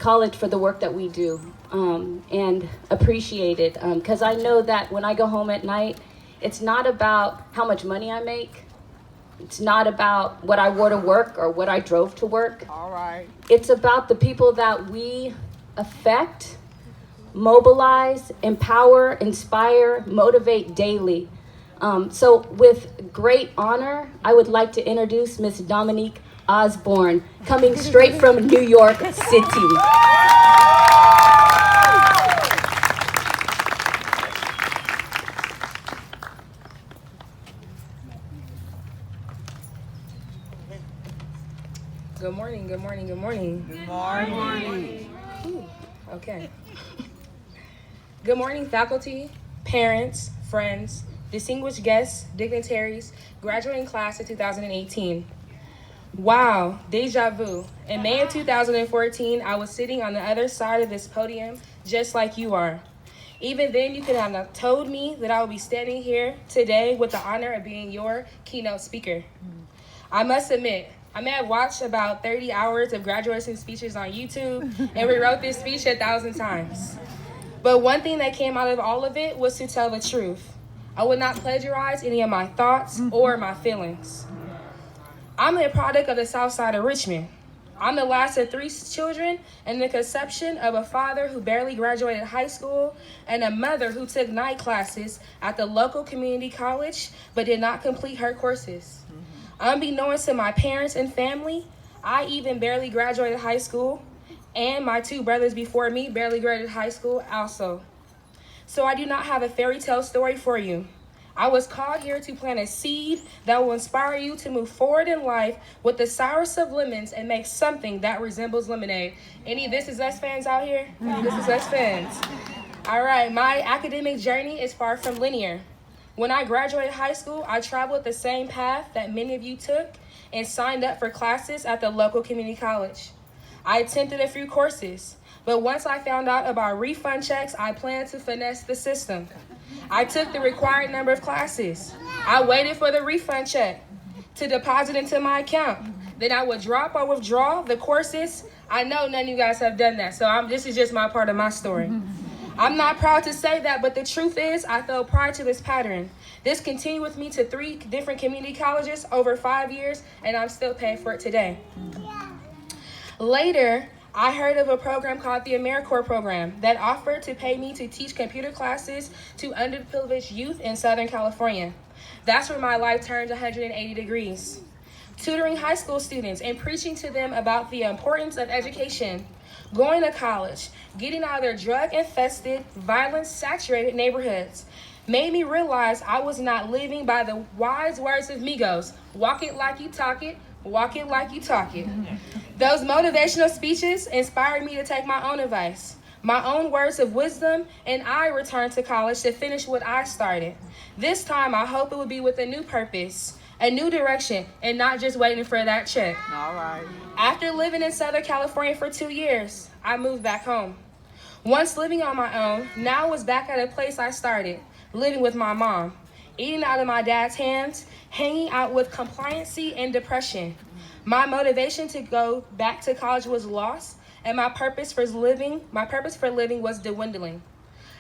college for the work that we do, and appreciate it, because I know that when I go home at night, it's not about how much money I make. It's not about what I wore to work or what I drove to work. All right. It's about the people that we affect, mobilize, empower, inspire, motivate daily. So with great honor, I would like to introduce Miss Domonique Ousborn, coming straight from New York City. Good morning, good morning, good morning. Good morning. Okay. Good morning, faculty, parents, friends, distinguished guests, dignitaries, graduating class of 2018. Wow, deja vu. In May of 2014, I was sitting on the other side of this podium just like you are. Even then, you could have not told me that I would be standing here today with the honor of being your keynote speaker. I must admit, I may have watched about 30 hours of graduation speeches on YouTube and rewrote this speech 1,000 times. But one thing that came out of all of it was to tell the truth. I would not plagiarize any of my thoughts or my feelings. I'm a product of the southside of Richmond. I'm the last of 3 children and the conception of a father who barely graduated high school and a mother who took night classes at the local community college but did not complete her courses. Unbeknownst to my parents and family, I even barely graduated high school, and my 2 brothers before me barely graduated high school also. So I do not have a fairy tale story for you. I was called here to plant a seed that will inspire you to move forward in life with the sourest of lemons and make something that resembles lemonade. Any This Is Us fans out here? Any This Is Us fans? All right, my academic journey is far from linear. When I graduated high school, I traveled the same path that many of you took and signed up for classes at the local community college. I attempted a few courses, but once I found out about refund checks, I planned to finesse the system. I took the required number of classes. I waited for the refund check to deposit into my account. Then I would drop or withdraw the courses. I know none of you guys have done that, so this is just my part of my story. I'm not proud to say that, but the truth is I fell prey to this pattern. This continued with me to 3 different community colleges over 5 years, and I'm still paying for it today. Later, I heard of a program called the AmeriCorps program that offered to pay me to teach computer classes to underprivileged youth in Southern California. That's where my life turned 180 degrees. Tutoring high school students and preaching to them about the importance of education, going to college, getting out of their drug-infested, violence-saturated neighborhoods made me realize I was not living by the wise words of Migos. Walk it like you talk it, walk it like you talk it. Those motivational speeches inspired me to take my own advice, my own words of wisdom, and I returned to college to finish what I started. This time, I hope it will be with a new purpose, a new direction, and not just waiting for that check. All right. After living in Southern California for 2 years, I moved back home. Once living on my own, now I was back at a place I started, living with my mom, eating out of my dad's hands, hanging out with compliancy and depression. My motivation to go back to college was lost, and my purpose for living was dwindling.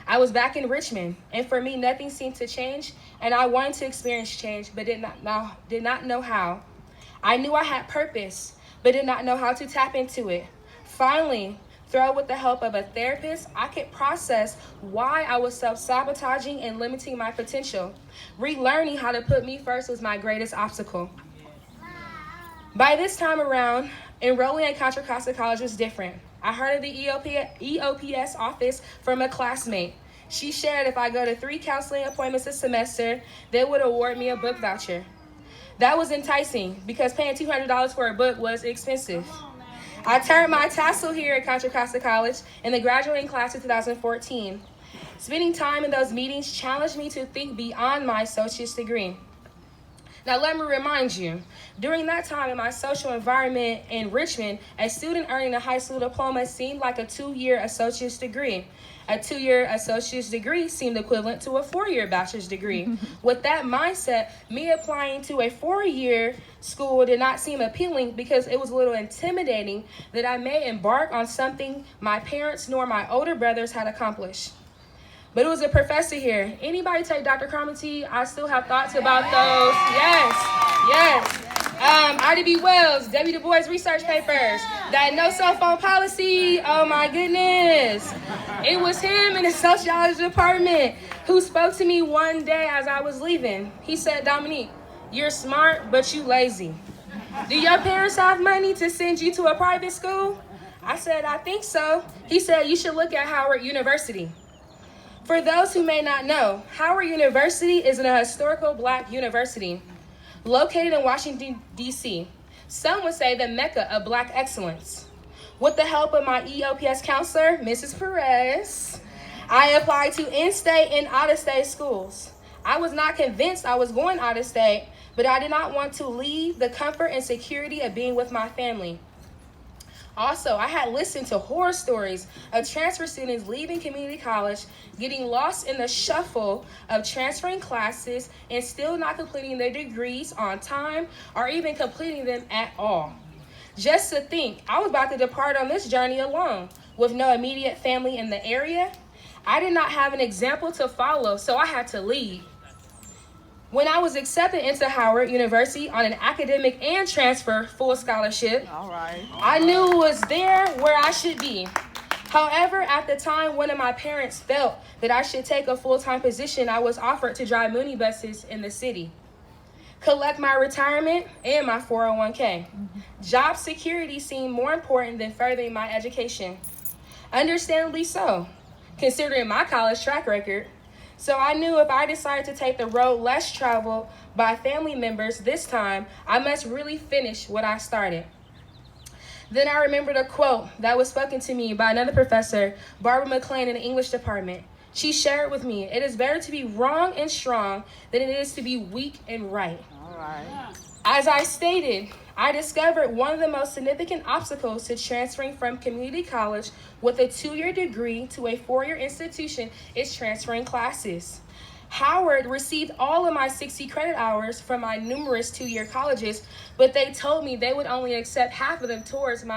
I was back in Richmond, and for me, nothing seemed to change, and I wanted to experience change, but did not know how. I knew I had purpose, but did not know how to tap into it. Finally, with the help of a therapist, I could process why I was self-sabotaging and limiting my potential. Relearning how to put me first was my greatest obstacle. By this time around, enrolling at Contra Costa College was different. I heard of the EOPS office from a classmate. She shared if I go to 3 counseling appointments a semester, they would award me a book voucher. That was enticing because paying $200 for a book was expensive. I turned my tassel here at Contra Costa College in the graduating class of 2014. Spending time in those meetings challenged me to think beyond my associate's degree. Now, let me remind you, during that time in my social environment in Richmond, a student earning a high school diploma seemed like a 2-year associate's degree. A 2-year associate's degree seemed equivalent to a 4-year bachelor's degree. With that mindset, me applying to a 4-year school did not seem appealing because it was a little intimidating that I may embark on something my parents nor my older brothers had accomplished. But it was a professor here. Anybody take Dr. Cromartie? I still have thoughts about those. Yes. Ida B. Wells, W. Du Bois research papers. That no cell phone policy, oh my goodness. It was him in the sociology department who spoke to me one day as I was leaving. He said, Domonique, you're smart, but you lazy. Do your parents have money to send you to a private school? I said, I think so. He said, you should look at Howard University. For those who may not know, Howard University is a historical Black university located in Washington, D.C. Some would say the Mecca of Black excellence. With the help of my EOPS counselor, Mrs. Perez, I applied to in-state and out-of-state schools. I was not convinced I was going out-of-state, but I did not want to leave the comfort and security of being with my family. Also, I had listened to horror stories of transfer students leaving community college, getting lost in the shuffle of transferring classes and still not completing their degrees on time or even completing them at all. Just to think, I was about to depart on this journey alone with no immediate family in the area. I did not have an example to follow, so I had to leave. When I was accepted into Howard University on an academic and transfer full scholarship, I knew it was there where I should be. However, at the time, one of my parents felt that I should take a full-time position. I was offered to drive Mooney buses in the city, collect my retirement and my 401k. Job security seemed more important than furthering my education. Understandably so, considering my college track record. So I knew if I decided to take the road less traveled by family members this time, I must really finish what I started. Then I remembered a quote that was spoken to me by another professor, Barbara McLean in the English department. She shared with me, it is better to be wrong and strong than it is to be weak and right. As I stated, I discovered one of the most significant obstacles to transferring from community college with a 2-year degree to a 4-year institution is transferring classes. Howard received all of my 60 credit hours from my numerous 2-year colleges, but they told me they would only accept half of them towards my